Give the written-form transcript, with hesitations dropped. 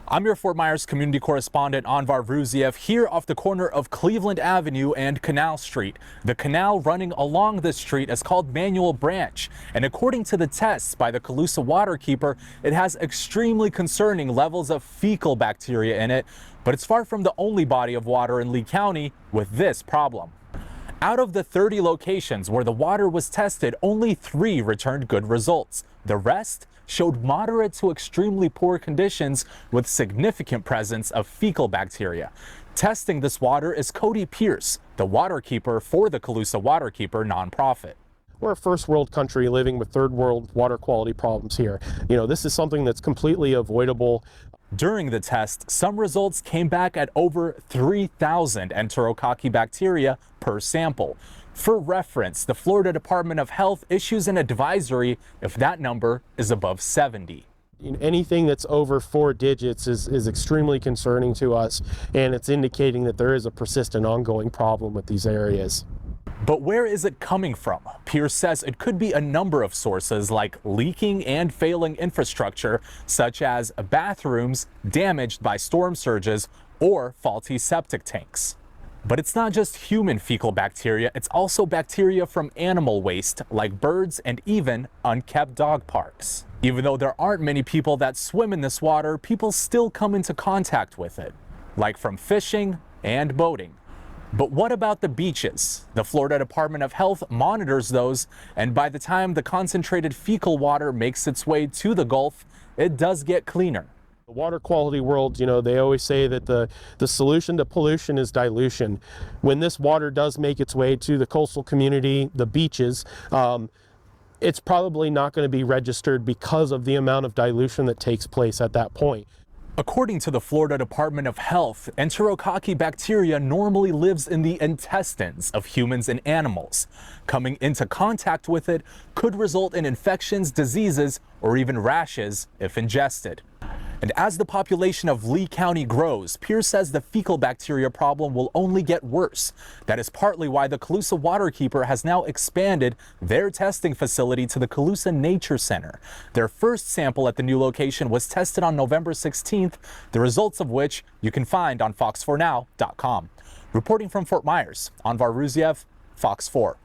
I'm your Fort Myers community correspondent Anvar Ruziev here off the corner of Cleveland Avenue and Canal Street. The canal running along this street is called Manual Branch, and according to the tests by the Colusa Waterkeeper, it has extremely concerning levels of fecal bacteria in it, but it's far from the only body of water in Lee County with this problem. Out of the 30 locations where the water was tested, only 3 returned good results. The rest showed moderate to extremely poor conditions with significant presence of fecal bacteria. Testing this water is Cody Pierce, the waterkeeper for the Colusa Waterkeeper nonprofit. We're a first world country living with third world water quality problems here. This is something that's completely avoidable. During the test, some results came back at over 3,000 enterococci bacteria per sample. For reference, the Florida Department of Health issues an advisory if that number is above 70. Anything that's over 4 digits is extremely concerning to us, and it's indicating that there is a persistent ongoing problem with these areas. But where is it coming from? Pierce says it could be a number of sources like leaking and failing infrastructure, such as bathrooms damaged by storm surges or faulty septic tanks. But it's not just human fecal bacteria, it's also bacteria from animal waste like birds and even unkept dog parks. Even though there aren't many people that swim in this water, people still come into contact with it, like from fishing and boating. But what about the beaches? The Florida Department of Health monitors those, and by the time the concentrated fecal water makes its way to the Gulf, it does get cleaner. The water quality world, they always say that the solution to pollution is dilution. When this water does make its way to the coastal community, the beaches, it's probably not going to be registered because of the amount of dilution that takes place at that point. According to the Florida Department of Health, enterococci bacteria normally lives in the intestines of humans and animals. Coming into contact with it could result in infections, diseases, or even rashes if ingested. And as the population of Lee County grows, Pierce says the fecal bacteria problem will only get worse. That is partly why the Colusa Waterkeeper has now expanded their testing facility to the Colusa Nature Center. Their first sample at the new location was tested on November 16th, the results of which you can find on fox4now.com. Reporting from Fort Myers, Anvar Ruziev, Fox 4.